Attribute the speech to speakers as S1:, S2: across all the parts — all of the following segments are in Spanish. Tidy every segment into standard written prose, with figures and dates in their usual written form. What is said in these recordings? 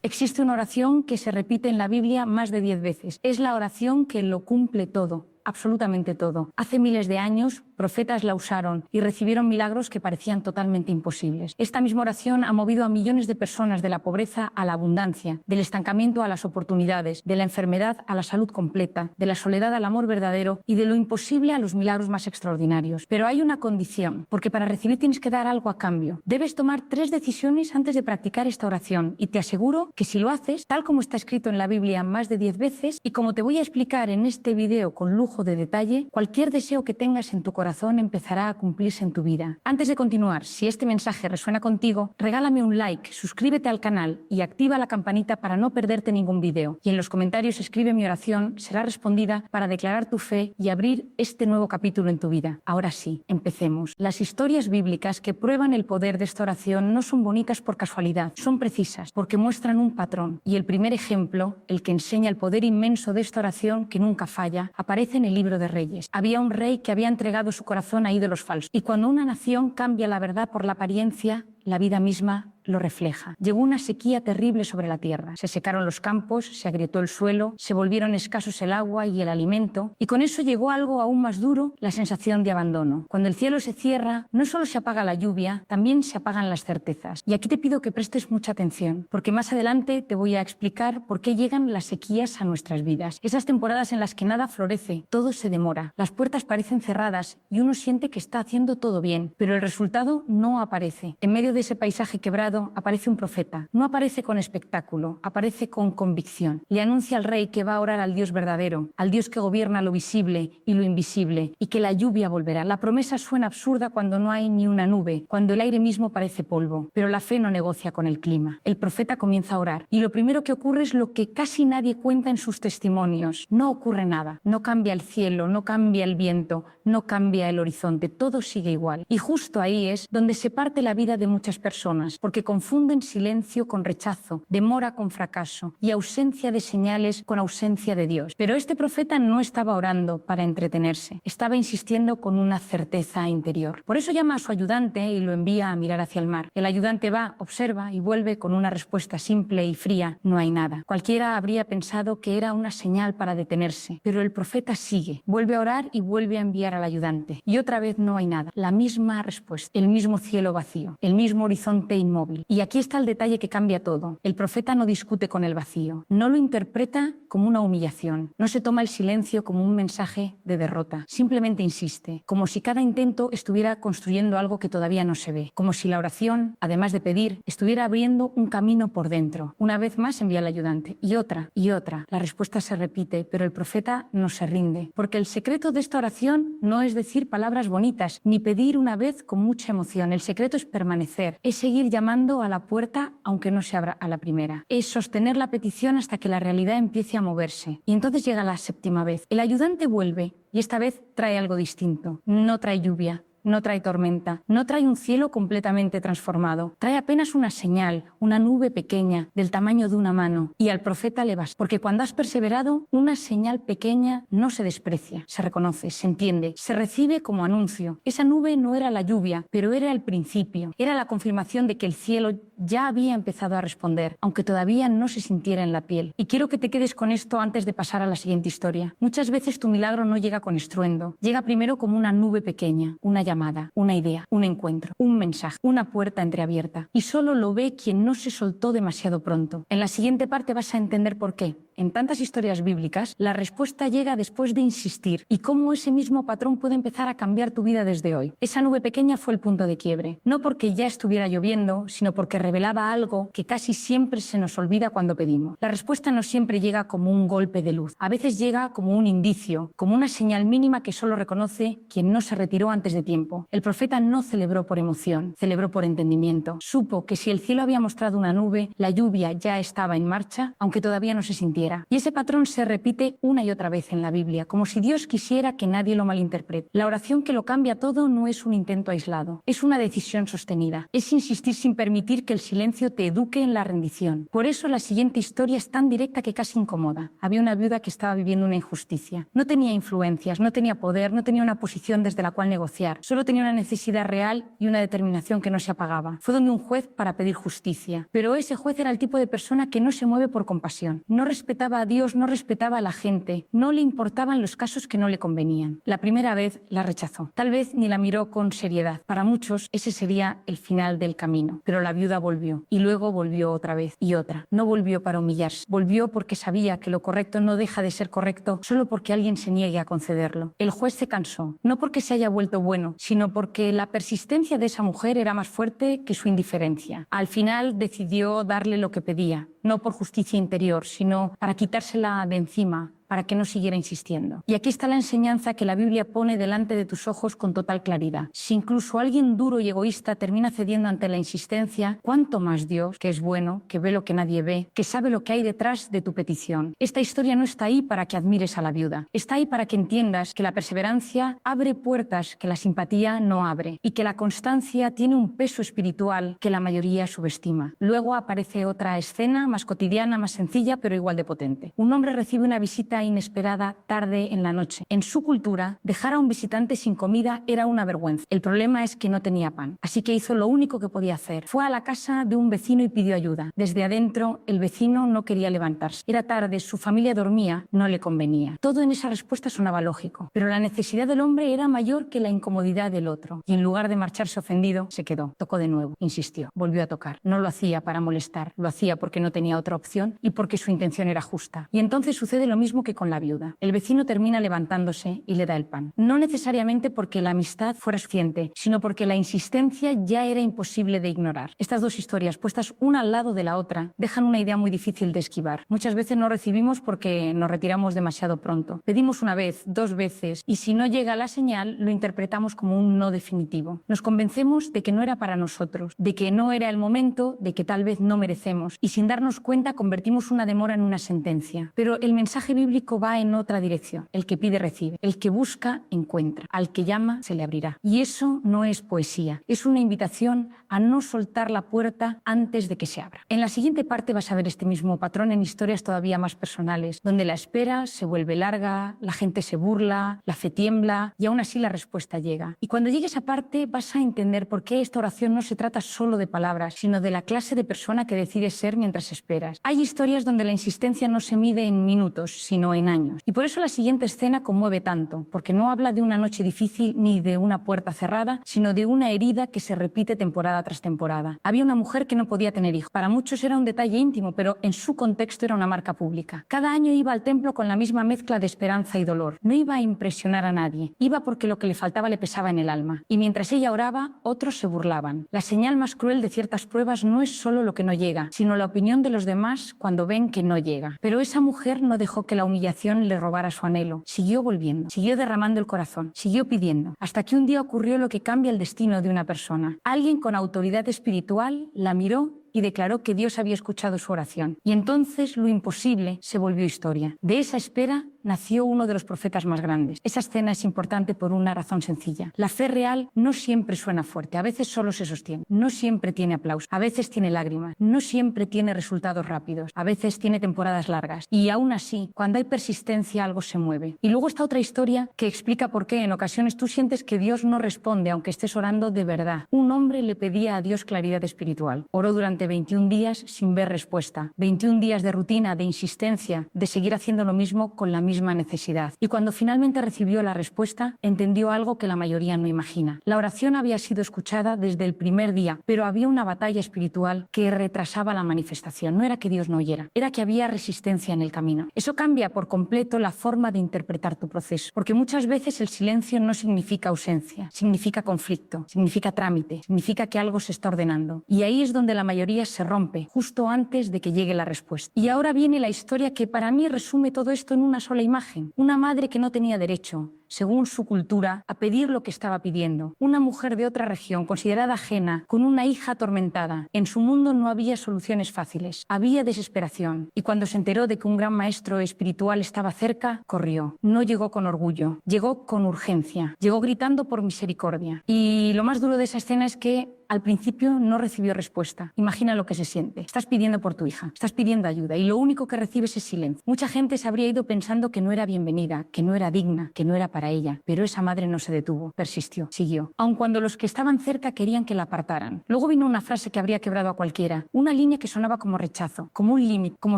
S1: Existe una oración que se repite en la Biblia más de 10 veces. Es la oración que lo cumple todo. Absolutamente todo. Hace miles de años, profetas la usaron y recibieron milagros que parecían totalmente imposibles. Esta misma oración ha movido a millones de personas de la pobreza a la abundancia, del estancamiento a las oportunidades, de la enfermedad a la salud completa, de la soledad al amor verdadero y de lo imposible a los milagros más extraordinarios. Pero hay una condición, porque para recibir tienes que dar algo a cambio. Debes tomar 3 decisiones antes de practicar esta oración y te aseguro que si lo haces, tal como está escrito en la Biblia más de 10 veces y como te voy a explicar en este video con lujo de detalle, cualquier deseo que tengas en tu corazón empezará a cumplirse en tu vida. Antes de continuar, si este mensaje resuena contigo, regálame un like, suscríbete al canal y activa la campanita para no perderte ningún video. Y en los comentarios escribe mi oración, será respondida para declarar tu fe y abrir este nuevo capítulo en tu vida. Ahora sí, empecemos. Las historias bíblicas que prueban el poder de esta oración no son bonitas por casualidad, son precisas porque muestran un patrón. Y el primer ejemplo, el que enseña el poder inmenso de esta oración que nunca falla, aparece en el libro de Reyes. Había un rey que había entregado su corazón a ídolos falsos. Y cuando una nación cambia la verdad por la apariencia, la vida misma lo refleja. Llegó una sequía terrible sobre la tierra. Se secaron los campos, se agrietó el suelo, se volvieron escasos el agua y el alimento, y con eso llegó algo aún más duro, la sensación de abandono. Cuando el cielo se cierra, no solo se apaga la lluvia, también se apagan las certezas. Y aquí te pido que prestes mucha atención, porque más adelante te voy a explicar por qué llegan las sequías a nuestras vidas. Esas temporadas en las que nada florece, todo se demora, las puertas parecen cerradas y uno siente que está haciendo todo bien, pero el resultado no aparece. En medio de ese paisaje quebrado aparece un profeta. No aparece con espectáculo, aparece con convicción. Le anuncia al rey que va a orar al Dios verdadero, al Dios que gobierna lo visible y lo invisible, y que la lluvia volverá. La promesa suena absurda cuando no hay ni una nube, cuando el aire mismo parece polvo, pero la fe no negocia con el clima. El profeta comienza a orar, y lo primero que ocurre es lo que casi nadie cuenta en sus testimonios. No ocurre nada, no cambia el cielo, no cambia el viento, no cambia el horizonte, todo sigue igual. Y justo ahí es donde se parte la vida de muchas personas, porque confunden silencio con rechazo, demora con fracaso y ausencia de señales con ausencia de Dios. Pero este profeta no estaba orando para entretenerse, estaba insistiendo con una certeza interior. Por eso llama a su ayudante y lo envía a mirar hacia el mar. El ayudante va, observa y vuelve con una respuesta simple y fría: no hay nada. Cualquiera habría pensado que era una señal para detenerse, pero el profeta sigue, vuelve a orar y vuelve a enviar al ayudante. Y otra vez no hay nada. La misma respuesta, el mismo cielo vacío, el mismo horizonte inmóvil. Y aquí está el detalle que cambia todo. El profeta no discute con el vacío, no lo interpreta como una humillación, no se toma el silencio como un mensaje de derrota, simplemente insiste, como si cada intento estuviera construyendo algo que todavía no se ve, como si la oración, además de pedir, estuviera abriendo un camino por dentro. Una vez más envía al ayudante, y otra, y otra. La respuesta se repite, pero el profeta no se rinde, porque el secreto de esta oración no es decir palabras bonitas, ni pedir una vez con mucha emoción. El secreto es permanecer, es seguir llamando a la puerta aunque no se abra a la primera. Es sostener la petición hasta que la realidad empiece a moverse. Y entonces llega la 7ª vez. El ayudante vuelve y esta vez trae algo distinto. No trae lluvia, no trae tormenta, no trae un cielo completamente transformado. Trae apenas una señal, una nube pequeña del tamaño de una mano. Y al profeta le basta, porque cuando has perseverado, una señal pequeña no se desprecia, se reconoce, se entiende, se recibe como anuncio. Esa nube no era la lluvia, pero era el principio. Era la confirmación de que el cielo ya había empezado a responder, aunque todavía no se sintiera en la piel. Y quiero que te quedes con esto antes de pasar a la siguiente historia. Muchas veces tu milagro no llega con estruendo, llega primero como una nube pequeña, una llamada, una idea, un encuentro, un mensaje, una puerta entreabierta. Y solo lo ve quien no se soltó demasiado pronto. En la siguiente parte vas a entender por qué. En tantas historias bíblicas, la respuesta llega después de insistir y cómo ese mismo patrón puede empezar a cambiar tu vida desde hoy. Esa nube pequeña fue el punto de quiebre, no porque ya estuviera lloviendo, sino porque revelaba algo que casi siempre se nos olvida cuando pedimos. La respuesta no siempre llega como un golpe de luz, a veces llega como un indicio, como una señal mínima que solo reconoce quien no se retiró antes de tiempo. El profeta no celebró por emoción, celebró por entendimiento. Supo que si el cielo había mostrado una nube, la lluvia ya estaba en marcha, aunque todavía no se sintiera. Y ese patrón se repite una y otra vez en la Biblia, como si Dios quisiera que nadie lo malinterprete. La oración que lo cambia todo no es un intento aislado, es una decisión sostenida. Es insistir sin permitir que el silencio te eduque en la rendición. Por eso la siguiente historia es tan directa que casi incomoda. Había una viuda que estaba viviendo una injusticia. No tenía influencias, no tenía poder, no tenía una posición desde la cual negociar. Solo tenía una necesidad real y una determinación que no se apagaba. Fue donde un juez para pedir justicia. Pero ese juez era el tipo de persona que no se mueve por compasión. No respetaba a Dios, no respetaba a la gente. No le importaban los casos que no le convenían. La primera vez la rechazó. Tal vez ni la miró con seriedad. Para muchos ese sería el final del camino. Pero la viuda volvió. Y luego volvió otra vez y otra. No volvió para humillarse. Volvió porque sabía que lo correcto no deja de ser correcto solo porque alguien se niegue a concederlo. El juez se cansó. No porque se haya vuelto bueno, sino porque la persistencia de esa mujer era más fuerte que su indiferencia. Al final decidió darle lo que pedía, no por justicia interior, sino para quitársela de encima, para que no siguiera insistiendo. Y aquí está la enseñanza que la Biblia pone delante de tus ojos con total claridad. Si incluso alguien duro y egoísta termina cediendo ante la insistencia, ¿cuánto más Dios, que es bueno, que ve lo que nadie ve, que sabe lo que hay detrás de tu petición? Esta historia no está ahí para que admires a la viuda. Está ahí para que entiendas que la perseverancia abre puertas que la simpatía no abre y que la constancia tiene un peso espiritual que la mayoría subestima. Luego aparece otra escena más cotidiana, más sencilla, pero igual de potente. Un hombre recibe una visita inesperada tarde en la noche. En su cultura, dejar a un visitante sin comida era una vergüenza. El problema es que no tenía pan. Así que hizo lo único que podía hacer. Fue a la casa de un vecino y pidió ayuda. Desde adentro, el vecino no quería levantarse. Era tarde, su familia dormía, no le convenía. Todo en esa respuesta sonaba lógico. Pero la necesidad del hombre era mayor que la incomodidad del otro. Y en lugar de marcharse ofendido, se quedó. Tocó de nuevo, insistió, volvió a tocar. No lo hacía para molestar, lo hacía porque no tenía otra opción y porque su intención era justa. Y entonces sucede lo mismo que con la viuda. El vecino termina levantándose y le da el pan. No necesariamente porque la amistad fuera suficiente, sino porque la insistencia ya era imposible de ignorar. Estas dos historias, puestas una al lado de la otra, dejan una idea muy difícil de esquivar. Muchas veces no recibimos porque nos retiramos demasiado pronto. Pedimos una vez, dos veces, y si no llega la señal, lo interpretamos como un no definitivo. Nos convencemos de que no era para nosotros, de que no era el momento, de que tal vez no merecemos, y sin darnos cuenta convertimos una demora en una sentencia. Pero el mensaje bíblico va en otra dirección. El que pide recibe, el que busca encuentra, al que llama se le abrirá. Y eso no es poesía, es una invitación a no soltar la puerta antes de que se abra. En la siguiente parte vas a ver este mismo patrón en historias todavía más personales, donde la espera se vuelve larga, la gente se burla, la fe tiembla y aún así la respuesta llega. Y cuando llegue esa parte vas a entender por qué esta oración no se trata solo de palabras, sino de la clase de persona que decides ser mientras esperas. Hay historias donde la insistencia no se mide en minutos, sino en años. Y por eso la siguiente escena conmueve tanto, porque no habla de una noche difícil ni de una puerta cerrada, sino de una herida que se repite temporada tras temporada. Había una mujer que no podía tener hijos. Para muchos era un detalle íntimo, pero en su contexto era una marca pública. Cada año iba al templo con la misma mezcla de esperanza y dolor. No iba a impresionar a nadie, iba porque lo que le faltaba le pesaba en el alma. Y mientras ella oraba, otros se burlaban. La señal más cruel de ciertas pruebas no es solo lo que no llega, sino la opinión de los demás cuando ven que no llega. Pero esa mujer no dejó que la humillación le robara su anhelo. Siguió volviendo, siguió derramando el corazón, siguió pidiendo, hasta que un día ocurrió lo que cambia el destino de una persona. Alguien con autoridad espiritual la miró y declaró que Dios había escuchado su oración. Y entonces lo imposible se volvió historia. De esa espera nació uno de los profetas más grandes. Esa escena es importante por una razón sencilla. La fe real no siempre suena fuerte, a veces solo se sostiene. No siempre tiene aplausos, a veces tiene lágrimas. No siempre tiene resultados rápidos, a veces tiene temporadas largas. Y aún así, cuando hay persistencia, algo se mueve. Y luego está otra historia que explica por qué en ocasiones tú sientes que Dios no responde, aunque estés orando de verdad. Un hombre le pedía a Dios claridad espiritual. Oró durante 21 días sin ver respuesta. 21 días de rutina, de insistencia, de seguir haciendo lo mismo con la misma necesidad. Y cuando finalmente recibió la respuesta, entendió algo que la mayoría no imagina. La oración había sido escuchada desde el primer día, pero había una batalla espiritual que retrasaba la manifestación. No era que Dios no oyera, era que había resistencia en el camino. Eso cambia por completo la forma de interpretar tu proceso, porque muchas veces el silencio no significa ausencia, significa conflicto, significa trámite, significa que algo se está ordenando. Y ahí es donde la mayoría se rompe, justo antes de que llegue la respuesta. Y ahora viene la historia que para mí resume todo esto en una sola imagen. Una madre que no tenía derecho, según su cultura, a pedir lo que estaba pidiendo. Una mujer de otra región, considerada ajena, con una hija atormentada. En su mundo no había soluciones fáciles, había desesperación. Y cuando se enteró de que un gran maestro espiritual estaba cerca, corrió. No llegó con orgullo, llegó con urgencia, llegó gritando por misericordia. Y lo más duro de esa escena es que Al principio no recibió respuesta. Imagina lo que se siente. Estás pidiendo por tu hija, estás pidiendo ayuda y lo único que recibes es silencio. Mucha gente se habría ido pensando que no era bienvenida, que no era digna, que no era para ella. Pero esa madre no se detuvo, persistió, siguió. Aun cuando los que estaban cerca querían que la apartaran. Luego vino una frase que habría quebrado a cualquiera. Una línea que sonaba como rechazo, como un límite, como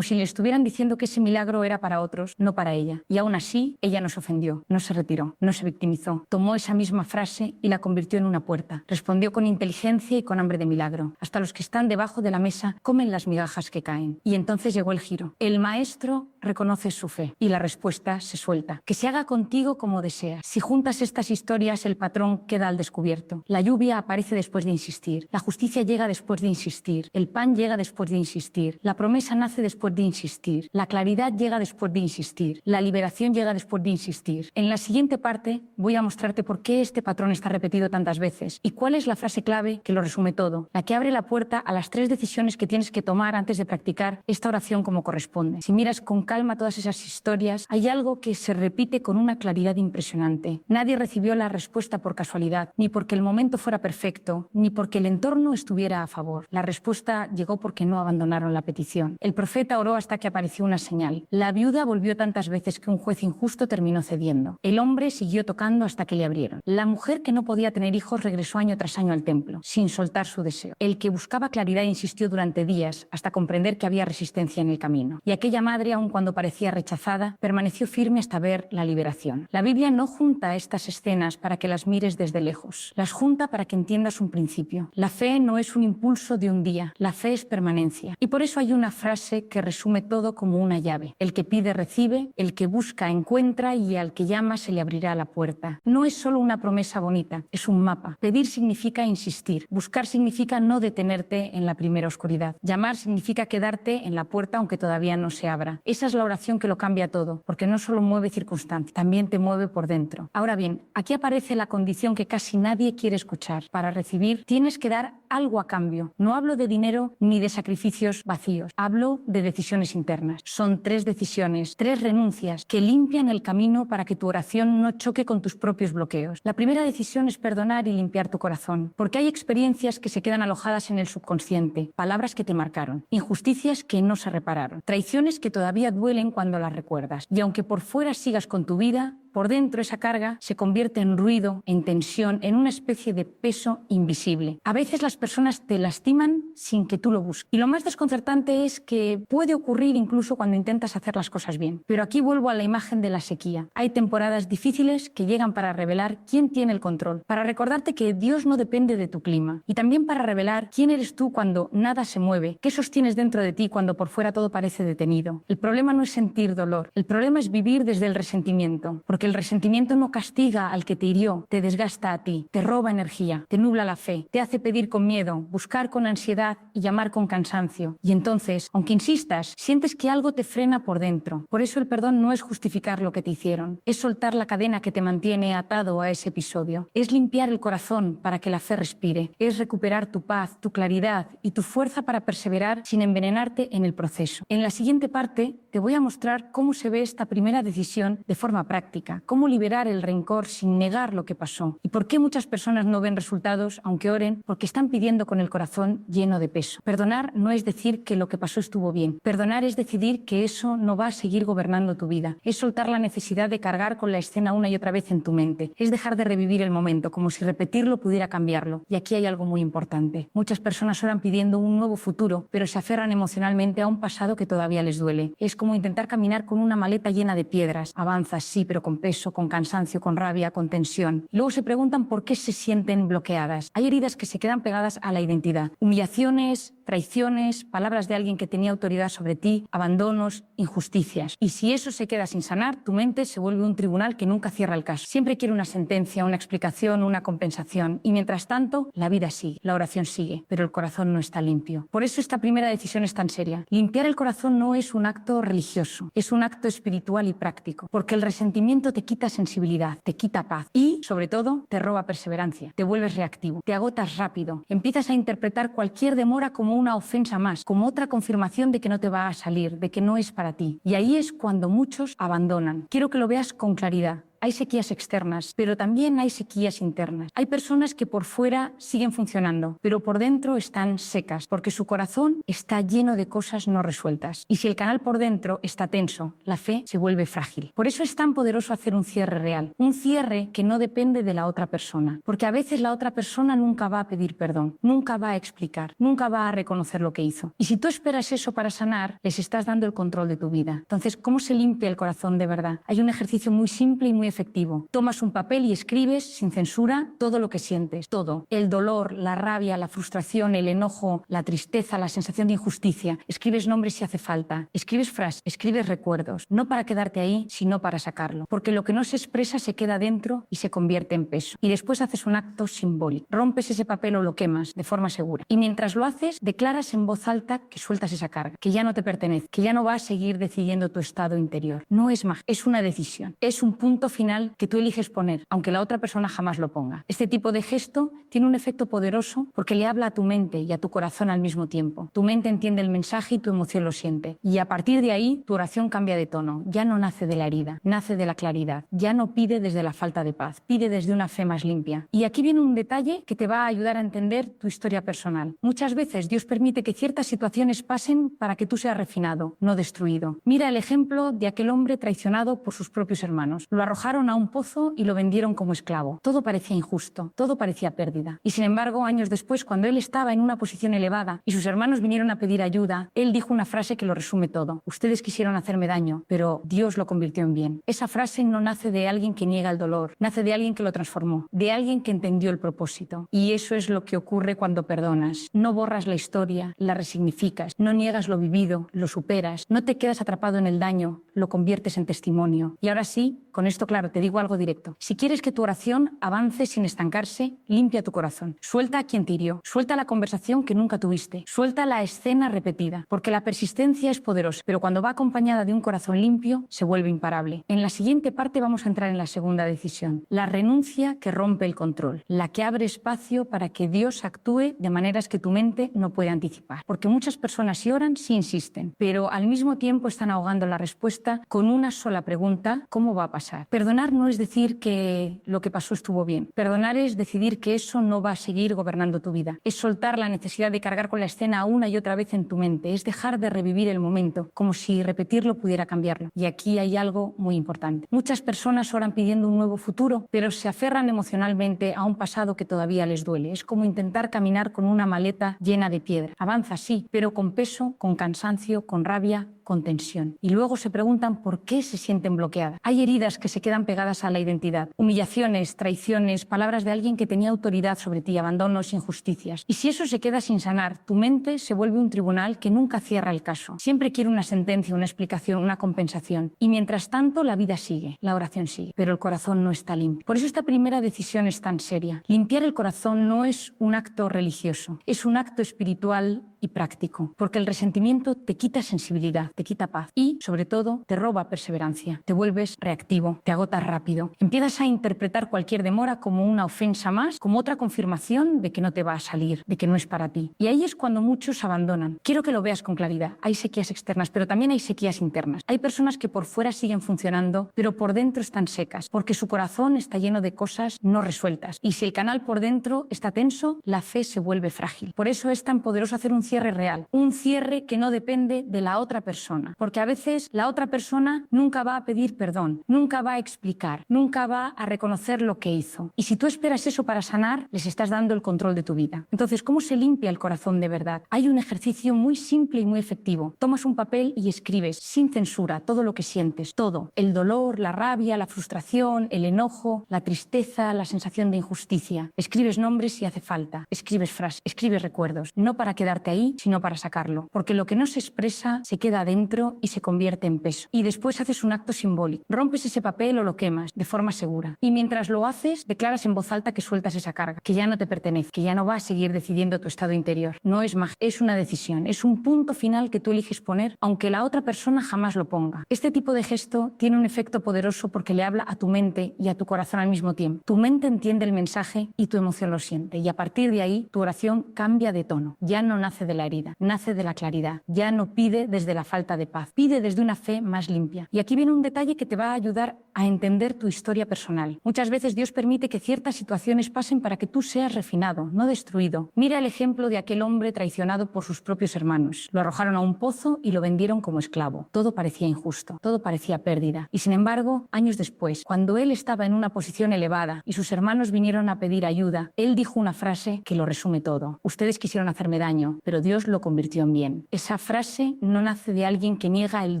S1: si le estuvieran diciendo que ese milagro era para otros, no para ella. Y aún así, ella no se ofendió, no se retiró, no se victimizó. Tomó esa misma frase y la convirtió en una puerta. Respondió con inteligencia y con hambre de milagro. Hasta los que están debajo de la mesa comen las migajas que caen. Y entonces llegó el giro. El maestro reconoce su fe y la respuesta se suelta. Que se haga contigo como deseas. Si juntas estas historias, el patrón queda al descubierto. La lluvia aparece después de insistir. La justicia llega después de insistir. El pan llega después de insistir. La promesa nace después de insistir. La claridad llega después de insistir. La liberación llega después de insistir. En la siguiente parte voy a mostrarte por qué este patrón está repetido tantas veces y cuál es la frase clave que lo resume todo, la que abre la puerta a las 3 decisiones que tienes que tomar antes de practicar esta oración como corresponde. Si miras con calma todas esas historias, hay algo que se repite con una claridad impresionante. Nadie recibió la respuesta por casualidad, ni porque el momento fuera perfecto, ni porque el entorno estuviera a favor. La respuesta llegó porque no abandonaron la petición. El profeta oró hasta que apareció una señal. La viuda volvió tantas veces que un juez injusto terminó cediendo. El hombre siguió tocando hasta que le abrieron. La mujer que no podía tener hijos regresó año tras año al templo, sin soltar su deseo. El que buscaba claridad insistió durante días hasta comprender que había resistencia en el camino. Y aquella madre, aun cuando parecía rechazada, permaneció firme hasta ver la liberación. La Biblia no junta estas escenas para que las mires desde lejos. Las junta para que entiendas un principio. La fe no es un impulso de un día. La fe es permanencia. Y por eso hay una frase que resume todo como una llave. El que pide recibe, el que busca encuentra y al que llama se le abrirá la puerta. No es solo una promesa bonita, es un mapa. Pedir significa insistir. Buscar significa no detenerte en la primera oscuridad. Llamar significa quedarte en la puerta aunque todavía no se abra. Esa es la oración que lo cambia todo, porque no solo mueve circunstancias, también te mueve por dentro. Ahora bien, aquí aparece la condición que casi nadie quiere escuchar. Para recibir, tienes que dar algo a cambio. No hablo de dinero ni de sacrificios vacíos. Hablo de decisiones internas. Son 3 decisiones, 3 renuncias que limpian el camino para que tu oración no choque con tus propios bloqueos. La primera decisión es perdonar y limpiar tu corazón, porque hay experiencias que se quedan alojadas en el subconsciente, palabras que te marcaron, injusticias que no se repararon, traiciones que todavía duelen cuando las recuerdas. Y aunque por fuera sigas con tu vida, por dentro esa carga se convierte en ruido, en tensión, en una especie de peso invisible. A veces las personas te lastiman sin que tú lo busques. Y lo más desconcertante es que puede ocurrir incluso cuando intentas hacer las cosas bien. Pero aquí vuelvo a la imagen de la sequía. Hay temporadas difíciles que llegan para revelar quién tiene el control, para recordarte que Dios no depende de tu clima y también para revelar quién eres tú cuando nada se mueve, qué sostienes dentro de ti cuando por fuera todo parece detenido. El problema no es sentir dolor, el problema es vivir desde el resentimiento, porque el resentimiento no castiga al que te hirió, te desgasta a ti, te roba energía, te nubla la fe, te hace pedir con miedo, buscar con ansiedad y llamar con cansancio. Y entonces, aunque insistas, sientes que algo te frena por dentro. Por eso el perdón no es justificar lo que te hicieron, es soltar la cadena que te mantiene atado a ese episodio, es limpiar el corazón para que la fe respire, es recuperar tu paz, tu claridad y tu fuerza para perseverar sin envenenarte en el proceso. En la siguiente parte te voy a mostrar cómo se ve esta primera decisión de forma práctica, cómo liberar el rencor sin negar lo que pasó y por qué muchas personas no ven resultados aunque oren porque están pidiendo con el corazón lleno de peso. Perdonar no es decir que lo que pasó estuvo bien. Perdonar es decidir que eso no va a seguir gobernando tu vida. Es soltar la necesidad de cargar con la escena una y otra vez en tu mente. Es dejar de revivir el momento como si repetirlo pudiera cambiarlo. Y aquí hay algo muy importante. Muchas personas oran pidiendo un nuevo futuro, pero se aferran emocionalmente a un pasado que todavía les duele. Es como intentar caminar con una maleta llena de piedras. Avanzas, sí, pero con peso, con cansancio, con rabia, con tensión. Luego se preguntan por qué se sienten bloqueadas. Hay heridas que se quedan pegadas a la identidad. Humillaciones, traiciones, palabras de alguien que tenía autoridad sobre ti, abandonos, injusticias. Y si eso se queda sin sanar, tu mente se vuelve un tribunal que nunca cierra el caso. Siempre quiere una sentencia, una explicación, una compensación. Y mientras tanto, la vida sigue, la oración sigue, pero el corazón no está limpio. Por eso esta primera decisión es tan seria. Limpiar el corazón no es un acto religioso, es un acto espiritual y práctico, porque el resentimiento te quita sensibilidad, te quita paz y, sobre todo, te roba perseverancia. Te vuelves reactivo, te agotas rápido, empiezas a interpretar cualquier demora como una ofensa más, como otra confirmación de que no te va a salir, de que no es para ti. Y ahí es cuando muchos abandonan. Quiero que lo veas con claridad. Hay sequías externas, pero también hay sequías internas. Hay personas que por fuera siguen funcionando, pero por dentro están secas, porque su corazón está lleno de cosas no resueltas. Y si el canal por dentro está tenso, la fe se vuelve frágil. Por eso es tan poderoso hacer un cierre real, un cierre que no depende de la otra persona, porque a veces la otra persona nunca va a pedir perdón, nunca va a explicar, nunca va a reconocer lo que hizo. Y si tú esperas eso para sanar, les estás dando el control de tu vida. Entonces, ¿cómo se limpia el corazón de verdad? Hay un ejercicio muy simple y muy efectivo. Tomas un papel y escribes sin censura todo lo que sientes, todo. El dolor, la rabia, la frustración, el enojo, la tristeza, la sensación de injusticia. Escribes nombres si hace falta. Escribes frases, escribes recuerdos. No para quedarte ahí, sino para sacarlo. Porque lo que no se expresa se queda dentro y se convierte en peso. Y después haces un acto simbólico. Rompes ese papel o lo quemas de forma segura. Y mientras lo haces, declaras en voz alta que sueltas esa carga, que ya no te pertenece, que ya no vas a seguir decidiendo tu estado interior. No es magia, es una decisión. Es un punto final que tú eliges poner, aunque la otra persona jamás lo ponga. Este tipo de gesto tiene un efecto poderoso porque le habla a tu mente y a tu corazón al mismo tiempo. Tu mente entiende el mensaje y tu emoción lo siente. Y a partir de ahí, tu oración cambia de tono. Ya no nace de la herida, nace de la claridad. Ya no pide desde la falta de paz, pide desde una fe más limpia. Y aquí viene un detalle que te va a ayudar a entender tu historia personal. Muchas veces Dios permite que ciertas situaciones pasen para que tú seas refinado, no destruido. Mira el ejemplo de aquel hombre traicionado por sus propios hermanos. Lo arrojaron a un pozo y lo vendieron como esclavo. Todo parecía injusto, todo parecía pérdida. Y sin embargo, años después, cuando él estaba en una posición elevada y sus hermanos vinieron a pedir ayuda, él dijo una frase que lo resume todo. Ustedes quisieron hacerme daño, pero Dios lo convirtió en bien. Esa frase no nace de alguien que niega el dolor, nace de alguien que lo transformó, de alguien que entendió el propósito. Y eso es lo que ocurre cuando perdonas. No borras la historia, la resignificas, no niegas lo vivido, lo superas, no te quedas atrapado en el daño, lo conviertes en testimonio. Y ahora sí, con esto claro, te digo algo directo. Si quieres que tu oración avance sin estancarse, limpia tu corazón. Suelta a quien te hirió, suelta la conversación que nunca tuviste, suelta la escena repetida, porque la persistencia es poderosa, pero cuando va acompañada de un corazón limpio, se vuelve imparable. En la siguiente parte vamos a entrar en la segunda decisión, la renuncia que rompe el control, la que abre espacio para que Dios actúe de maneras que tu mente no puede anticipar. Porque muchas personas sí oran, sí insisten, pero al mismo tiempo están ahogando la respuesta con una sola pregunta: ¿cómo va a pasar? Perdonar no es decir que lo que pasó estuvo bien. Perdonar es decidir que eso no va a seguir gobernando tu vida. Es soltar la necesidad de cargar con la escena una y otra vez en tu mente. Es dejar de revivir el momento, como si repetirlo pudiera cambiarlo. Y aquí hay algo muy importante. Muchas personas oran pidiendo un nuevo futuro, pero se aferran emocionalmente a un pasado que todavía les duele. Es como intentar caminar con una maleta llena de piedra. Avanza, sí, pero con peso, con cansancio, con rabia, con tensión. Y luego se preguntan por qué se sienten bloqueadas. Hay heridas que se quedan pegadas a la identidad. Humillaciones, traiciones, palabras de alguien que tenía autoridad sobre ti, abandonos, injusticias. Y si eso se queda sin sanar, tu mente se vuelve un tribunal que nunca cierra el caso. Siempre quiere una sentencia, una explicación, una compensación. Y mientras tanto, la vida sigue, la oración sigue, pero el corazón no está limpio. Por eso esta primera decisión es tan seria. Limpiar el corazón no es un acto religioso, es un acto espiritual y práctico, porque el resentimiento te quita sensibilidad, te quita paz y, sobre todo, te roba perseverancia. Te vuelves reactivo, te agotas rápido. Empiezas a interpretar cualquier demora como una ofensa más, como otra confirmación de que no te va a salir, de que no es para ti. Y ahí es cuando muchos abandonan. Quiero que lo veas con claridad. Hay sequías externas, pero también hay sequías internas. Hay personas que por fuera siguen funcionando, pero por dentro están secas, porque su corazón está lleno de cosas no resueltas. Y si el canal por dentro está tenso, la fe se vuelve frágil. Por eso es tan poderoso hacer un cierre real, un cierre que no depende de la otra persona, porque a veces la otra persona nunca va a pedir perdón, nunca va a explicar, nunca va a reconocer lo que hizo. Y si tú esperas eso para sanar, les estás dando el control de tu vida. Entonces, ¿cómo se limpia el corazón de verdad? Hay un ejercicio muy simple y muy efectivo. Tomas un papel y escribes sin censura todo lo que sientes, todo: el dolor, la rabia, la frustración, el enojo, la tristeza, la sensación de injusticia. Escribes nombres si hace falta, escribes frases, escribes recuerdos, no para quedarte ahí, sino para sacarlo, porque lo que no se expresa se queda adentro y se convierte en peso. Y después haces un acto simbólico. Rompes ese papel o lo quemas de forma segura. Y mientras lo haces, declaras en voz alta que sueltas esa carga, que ya no te pertenece, que ya no vas a seguir decidiendo tu estado interior. No es magia, es una decisión, es un punto final que tú eliges poner, aunque la otra persona jamás lo ponga. Este tipo de gesto tiene un efecto poderoso porque le habla a tu mente y a tu corazón al mismo tiempo. Tu mente entiende el mensaje y tu emoción lo siente. Y a partir de ahí, tu oración cambia de tono. Ya no nace nace de la herida, nace de la claridad. Ya no pide desde la falta de paz, pide desde una fe más limpia. Y aquí viene un detalle que te va a ayudar a entender tu historia personal. Muchas veces Dios permite que ciertas situaciones pasen para que tú seas refinado, no destruido. Mira el ejemplo de aquel hombre traicionado por sus propios hermanos. Lo arrojaron a un pozo y lo vendieron como esclavo. Todo parecía injusto, todo parecía pérdida. Y sin embargo, años después, cuando él estaba en una posición elevada y sus hermanos vinieron a pedir ayuda, él dijo una frase que lo resume todo. Ustedes quisieron hacerme daño, pero Dios lo convirtió en bien. Esa frase no nace de alguien que niega el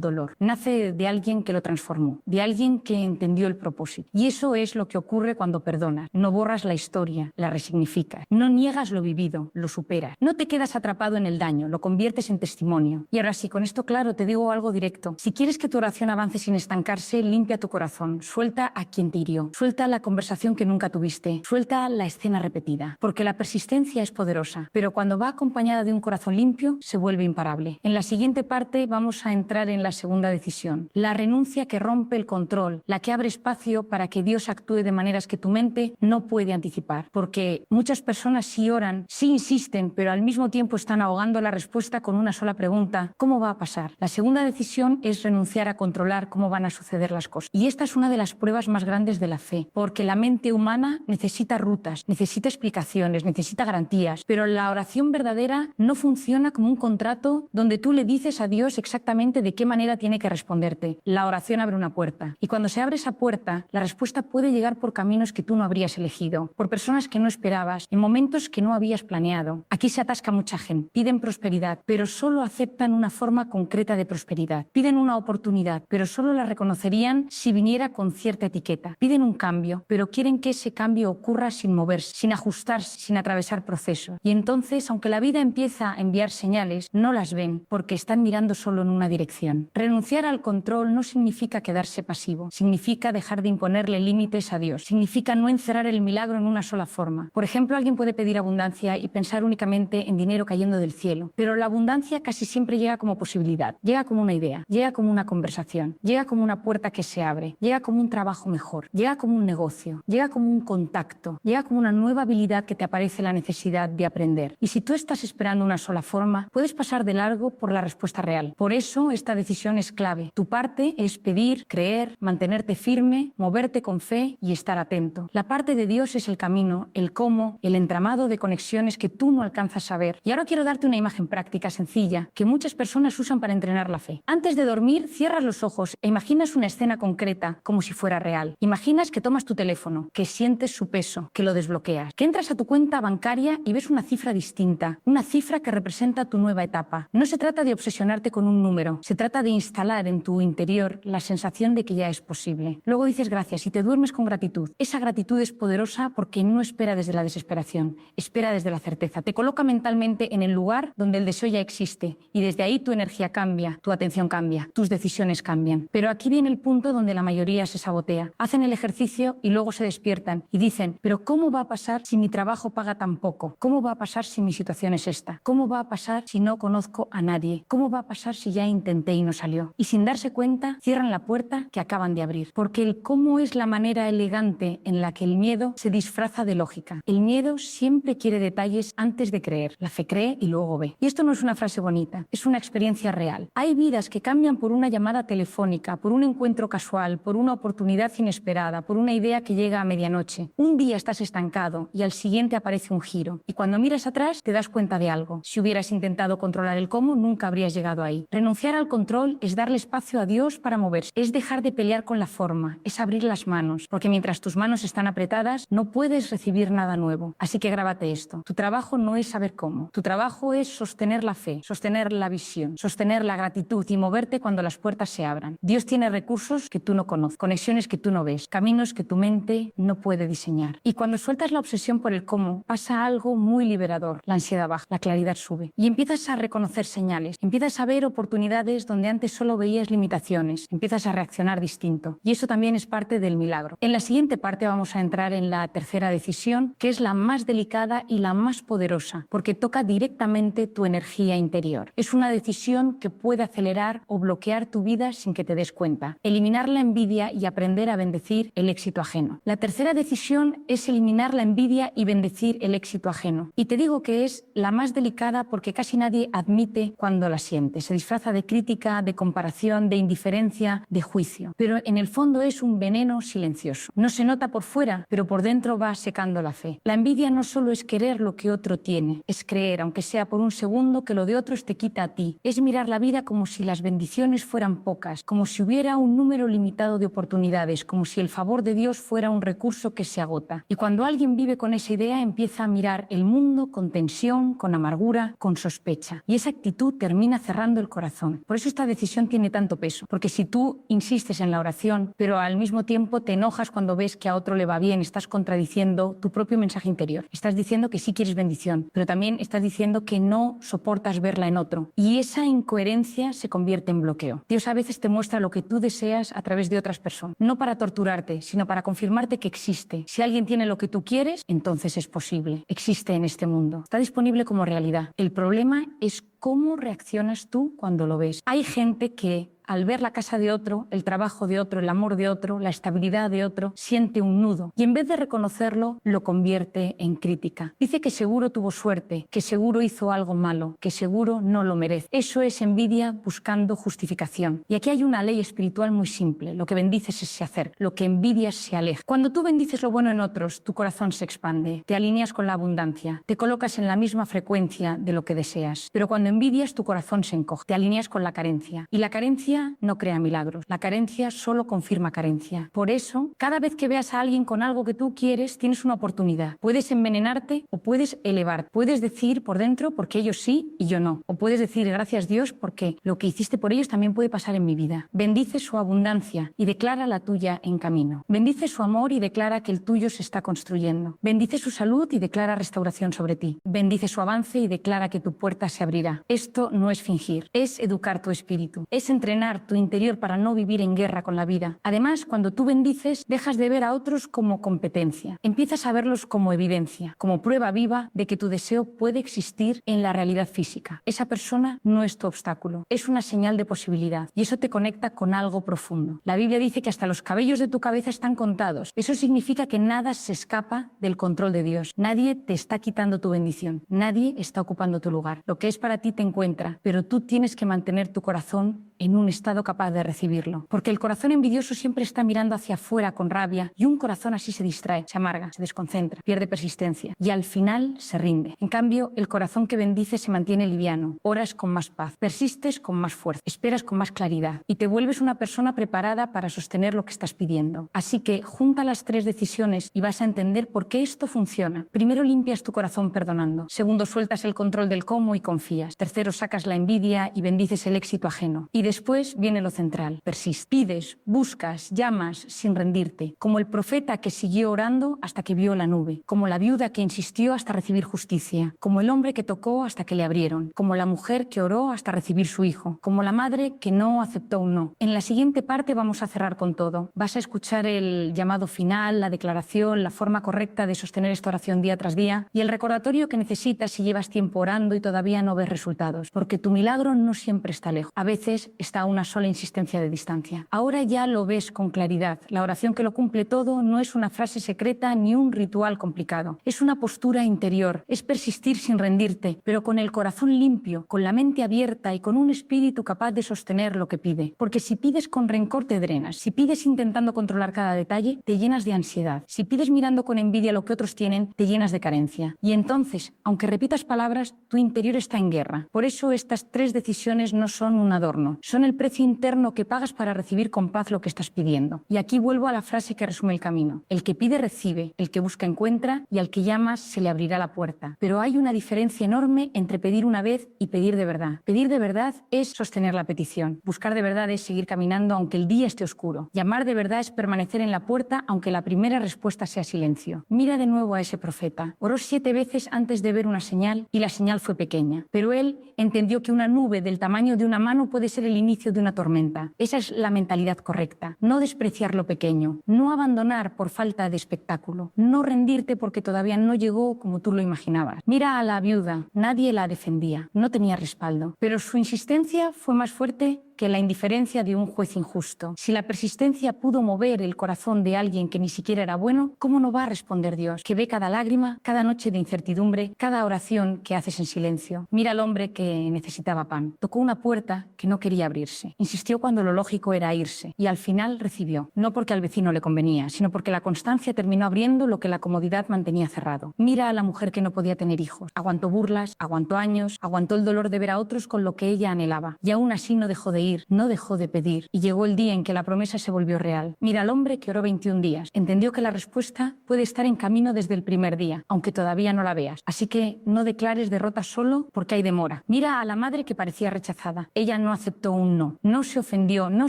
S1: dolor, nace de alguien que lo transformó, de alguien que entendió el propósito. Y eso es lo que ocurre cuando perdonas. No borras la historia, la resignificas. No niegas lo vivido, lo superas. No te quedas atrapado en el daño, lo conviertes en testimonio. Y ahora sí, con esto claro, te digo algo directo. Si quieres que tu oración avance sin estancarse, limpia tu corazón. Suelta a quien te hirió. Suelta la conversación que nunca tuviste. Suelta la escena repetida. Porque la persistencia es poderosa, pero cuando va acompañada de un corazón limpio, se vuelve imparable. En la siguiente parte vamos a entrar en la segunda decisión. La renuncia que rompe el control, la que abre espacio para que Dios actúe de maneras que tu mente no puede anticipar. Porque muchas personas sí oran, sí insisten, pero al mismo tiempo están ahogando la respuesta con una sola pregunta: ¿cómo va a pasar? La segunda decisión es renunciar a controlar cómo van a suceder las cosas. Y esta es una de las pruebas más grandes de la fe, porque la mente humana necesita rutas, necesita explicaciones, necesita garantías, pero la oración verdadera no funciona como un contrato donde tú le dices a Dios exactamente de qué manera tiene que responderte. La oración abre una puerta, y cuando se abre esa puerta, la respuesta puede llegar por caminos que tú no habrías elegido, por personas que no esperabas, en momentos que no habías planeado. Aquí se atasca mucha gente. Piden prosperidad, pero solo aceptan una forma concreta de prosperidad. Piden una oportunidad, pero solo la reconocerían si viniera con cierta etiqueta. Piden un cambio, pero quieren que ese cambio ocurra sin moverse, sin ajustarse, sin atravesar procesos. Y entonces, aunque la vida empieza a enviar señales, no las ven porque están mirando solo en una dirección. Renunciar al control no significa quedarse pasivo, significa dejar de imponerle límites a Dios, significa no encerrar el milagro en una sola forma. Por ejemplo, alguien puede pedir abundancia y pensar únicamente en dinero cayendo del cielo, pero la abundancia casi siempre llega como posibilidad, llega como una idea, llega como una conversación, llega como una puerta que se abre, llega como un trabajo mejor, llega como un negocio, llega como un contacto, llega como una nueva habilidad que te aparece la necesidad de aprender. Y si tú estás esperando una sola forma, puedes pasar de largo por la respuesta real. Por eso esta decisión es clave. Tu parte es pedir, creer, mantenerte firme, moverte con fe y estar atento. La parte de Dios es el camino, el cómo, el entramado de conexiones que tú no alcanzas a ver. Y ahora quiero darte una imagen práctica sencilla que muchas personas usan para entrenar la fe. Antes de dormir, cierras los ojos e imaginas una escena concreta como si fuera real. Imaginas que tomas tu teléfono, que sientes su peso, que lo desbloqueas, que entras a tu cuenta bancaria y ves una cifra distinta, una cifra que representa tu nueva etapa. No se trata de obsesionarte con un número, se trata de instalar en tu interior la sensación de que ya es posible. Luego dices gracias y te duermes con gratitud. Esa gratitud es poderosa porque no espera desde la desesperación, espera desde la certeza. Te coloca mentalmente en el lugar donde el deseo ya existe y desde ahí tu energía cambia, tu atención cambia, tus decisiones cambian. Pero aquí viene el punto donde la mayoría se sabotea. Hacen el ejercicio y luego se despiertan y dicen: pero ¿cómo va a pasar si mi trabajo paga tan poco? ¿Cómo va a pasar si mi situación es esta? ¿Cómo va a pasar si no conozco a nadie? ¿Cómo va a pasar si ya intenté y no salió? Y sin darse cuenta, cierran la puerta que acaban de abrir. Porque el cómo es la manera elegante en la que el miedo se disfraza de lógica. El miedo siempre quiere detalles antes de creer. La fe cree y luego ve. Y esto no es una frase bonita, es una experiencia real. Hay vidas que cambian por una llamada telefónica, por un encuentro casual, por una oportunidad inesperada, por una idea que llega a medianoche. Un día estás estancado y al siguiente aparece un giro. Y cuando miras atrás te das cuenta de algo. Si hubieras intentado controlar el cómo, nunca habrías llegado ahí. Renunciar al control es darle espacio a Dios para moverse. Es dejar de pelear con la forma, es abrir las manos. Porque mientras tus manos están apretadas, no puedes recibir nada nuevo. Así que grábate esto. Tu trabajo no es saber cómo. Tu trabajo es sostener la fe, sostener la visión, sostener la gratitud y moverte cuando las puertas se abran. Dios tiene recursos que tú no conoces, conexiones que tú no ves, caminos que tu mente no puede diseñar. Y cuando sueltas la obsesión por el cómo, pasa algo muy liberador. La ansiedad baja, la claridad sube. Y empiezas a reconocer señales. Empiezas a ver oportunidades donde antes solo veías limitaciones. Empiezas a reaccionar distinto. Y eso también es parte del milagro. En la siguiente parte vamos a entrar en la tercera decisión, que es la más delicada y la más poderosa, porque toca directamente tu energía interior. Es una decisión que puede acelerar o bloquear tu vida sin que te des cuenta. Eliminar la envidia y aprender a bendecir el éxito ajeno. La tercera decisión es eliminar la envidia y bendecir el éxito ajeno. Y te digo que es la más delicada delicada porque casi nadie admite cuando la siente. Se disfraza de crítica, de comparación, de indiferencia, de juicio. Pero en el fondo es un veneno silencioso. No se nota por fuera, pero por dentro va secando la fe. La envidia no solo es querer lo que otro tiene, es creer, aunque sea por un segundo, que lo de otros te quita a ti. Es mirar la vida como si las bendiciones fueran pocas, como si hubiera un número limitado de oportunidades, como si el favor de Dios fuera un recurso que se agota. Y cuando alguien vive con esa idea, empieza a mirar el mundo con tensión, con amargura, con sospecha. Y esa actitud termina cerrando el corazón. Por eso esta decisión tiene tanto peso, porque si tú insistes en la oración, pero al mismo tiempo te enojas cuando ves que a otro le va bien, estás contradiciendo tu propio mensaje interior. Estás diciendo que sí quieres bendición, pero también estás diciendo que no soportas verla en otro. Y esa incoherencia se convierte en bloqueo. Dios a veces te muestra lo que tú deseas a través de otras personas, no para torturarte, sino para confirmarte que existe. Si alguien tiene lo que tú quieres, entonces es posible. Existe en este mundo. Está disponible como realidad. El problema es cómo reaccionas tú cuando lo ves. Hay gente que al ver la casa de otro, el trabajo de otro, el amor de otro, la estabilidad de otro, siente un nudo y en vez de reconocerlo, lo convierte en crítica. Dice que seguro tuvo suerte, que seguro hizo algo malo, que seguro no lo merece. Eso es envidia buscando justificación. Y aquí hay una ley espiritual muy simple. Lo que bendices se acerca, lo que envidias se aleja. Cuando tú bendices lo bueno en otros, tu corazón se expande, te alineas con la abundancia, te colocas en la misma frecuencia de lo que deseas. Pero cuando envidias, tu corazón se encoge, te alineas con la carencia. Y la carencia no crea milagros. La carencia solo confirma carencia. Por eso, cada vez que veas a alguien con algo que tú quieres, tienes una oportunidad. Puedes envenenarte o puedes elevarte. Puedes decir por dentro porque ellos sí y yo no. O puedes decir gracias Dios porque lo que hiciste por ellos también puede pasar en mi vida. Bendice su abundancia y declara la tuya en camino. Bendice su amor y declara que el tuyo se está construyendo. Bendice su salud y declara restauración sobre ti. Bendice su avance y declara que tu puerta se abrirá. Esto no es fingir, es educar tu espíritu, es entrenar tu interior para no vivir en guerra con la vida. Además, cuando tú bendices, dejas de ver a otros como competencia. Empiezas a verlos como evidencia, como prueba viva de que tu deseo puede existir en la realidad física. Esa persona no es tu obstáculo, es una señal de posibilidad y eso te conecta con algo profundo. La Biblia dice que hasta los cabellos de tu cabeza están contados. Eso significa que nada se escapa del control de Dios. Nadie te está quitando tu bendición, nadie está ocupando tu lugar. Lo que es para ti te encuentra, pero tú tienes que mantener tu corazón en un estado capaz de recibirlo. Porque el corazón envidioso siempre está mirando hacia afuera con rabia y un corazón así se distrae, se amarga, se desconcentra, pierde persistencia y al final se rinde. En cambio, el corazón que bendice se mantiene liviano, oras con más paz, persistes con más fuerza, esperas con más claridad y te vuelves una persona preparada para sostener lo que estás pidiendo. Así que junta las tres decisiones y vas a entender por qué esto funciona. Primero, limpias tu corazón perdonando. Segundo, sueltas el control del cómo y confías. Tercero, sacas la envidia y bendices el éxito ajeno. Y después viene lo central, persiste. Pides, buscas, llamas sin rendirte, como el profeta que siguió orando hasta que vio la nube, como la viuda que insistió hasta recibir justicia, como el hombre que tocó hasta que le abrieron, como la mujer que oró hasta recibir su hijo, como la madre que no aceptó un no. En la siguiente parte vamos a cerrar con todo. Vas a escuchar el llamado final, la declaración, la forma correcta de sostener esta oración día tras día y el recordatorio que necesitas si llevas tiempo orando y todavía no ves resultados, porque tu milagro no siempre está lejos. A veces está a una sola insistencia de distancia. Ahora ya lo ves con claridad. La oración que lo cumple todo no es una frase secreta ni un ritual complicado. Es una postura interior. Es persistir sin rendirte, pero con el corazón limpio, con la mente abierta y con un espíritu capaz de sostener lo que pide. Porque si pides con rencor te drenas. Si pides intentando controlar cada detalle, te llenas de ansiedad. Si pides mirando con envidia lo que otros tienen, te llenas de carencia. Y entonces, aunque repitas palabras, tu interior está en guerra. Por eso estas tres decisiones no son un adorno. Son el precio interno que pagas para recibir con paz lo que estás pidiendo. Y aquí vuelvo a la frase que resume el camino. El que pide recibe, el que busca encuentra y al que llamas se le abrirá la puerta. Pero hay una diferencia enorme entre pedir una vez y pedir de verdad. Pedir de verdad es sostener la petición. Buscar de verdad es seguir caminando aunque el día esté oscuro. Llamar de verdad es permanecer en la puerta aunque la primera respuesta sea silencio. Mira de nuevo a ese profeta. Oró 7 veces antes de ver una señal y la señal fue pequeña. Pero él entendió que una nube del tamaño de una mano puede ser el inicio de una tormenta. Esa es la mentalidad correcta. No despreciar lo pequeño, no abandonar por falta de espectáculo, no rendirte porque todavía no llegó como tú lo imaginabas. Mira a la viuda, nadie la defendía, no tenía respaldo, pero su insistencia fue más fuerte que la indiferencia de un juez injusto. Si la persistencia pudo mover el corazón de alguien que ni siquiera era bueno, ¿cómo no va a responder Dios, que ve cada lágrima, cada noche de incertidumbre, cada oración que haces en silencio? Mira al hombre que necesitaba pan. Tocó una puerta que no quería abrirse. Insistió cuando lo lógico era irse. Y al final recibió. No porque al vecino le convenía, sino porque la constancia terminó abriendo lo que la comodidad mantenía cerrado. Mira a la mujer que no podía tener hijos. Aguantó burlas, aguantó años, aguantó el dolor de ver a otros con lo que ella anhelaba. Y aún así no dejó de ir, no dejó de pedir. Y llegó el día en que la promesa se volvió real. Mira al hombre que oró 21 días. Entendió que la respuesta puede estar en camino desde el primer día, aunque todavía no la veas. Así que no declares derrota solo porque hay demora. Mira a la madre que parecía rechazada. Ella no aceptó un no. No se ofendió, no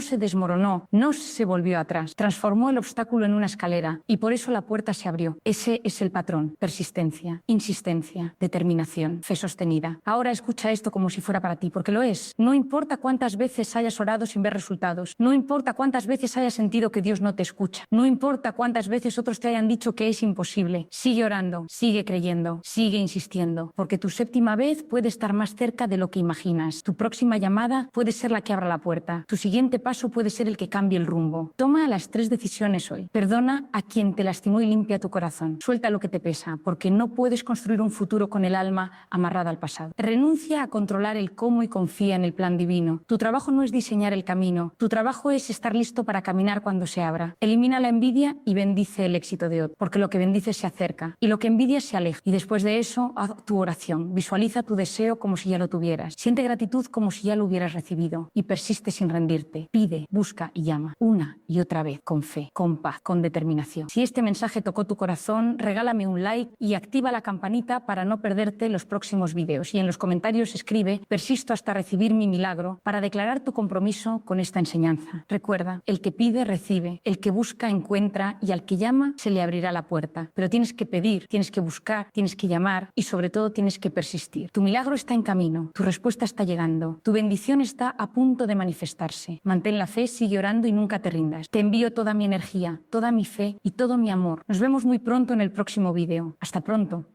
S1: se desmoronó, no se volvió atrás. Transformó el obstáculo en una escalera y por eso la puerta se abrió. Ese es el patrón. Persistencia, insistencia, determinación, fe sostenida. Ahora escucha esto como si fuera para ti, porque lo es. No importa cuántas veces hayas orado sin ver resultados. No importa cuántas veces hayas sentido que Dios no te escucha. No importa cuántas veces otros te hayan dicho que es imposible. Sigue orando, sigue creyendo, sigue insistiendo, porque tu séptima vez puede estar más cerca de lo que imaginas. Tu próxima llamada puede ser la que abra la puerta. Tu siguiente paso puede ser el que cambie el rumbo. Toma las 3 decisiones hoy. Perdona a quien te lastimó y limpia tu corazón. Suelta lo que te pesa, porque no puedes construir un futuro con el alma amarrada al pasado. Renuncia a controlar el cómo y confía en el plan divino. Tu trabajo no es diseñar el camino. Tu trabajo es estar listo para caminar cuando se abra. Elimina la envidia y bendice el éxito de otro, porque lo que bendices se acerca y lo que envidias se aleja. Y después de eso, haz tu oración. Visualiza tu deseo como si ya lo tuvieras. Siente gratitud como si ya lo hubieras recibido y persiste sin rendirte. Pide, busca y llama una y otra vez, con fe, con paz, con determinación. Si este mensaje tocó tu corazón, regálame un like y activa la campanita para no perderte los próximos vídeos. Y en los comentarios escribe: persisto hasta recibir mi milagro, para declarar tu compromiso con esta enseñanza. Recuerda, el que pide recibe, el que busca encuentra y al que llama se le abrirá la puerta. Pero tienes que pedir, tienes que buscar, tienes que llamar y sobre todo tienes que persistir. Tu milagro está en camino, tu respuesta está llegando, tu bendición está a punto de manifestarse. Mantén la fe, sigue orando y nunca te rindas. Te envío toda mi energía, toda mi fe y todo mi amor. Nos vemos muy pronto en el próximo vídeo. Hasta pronto.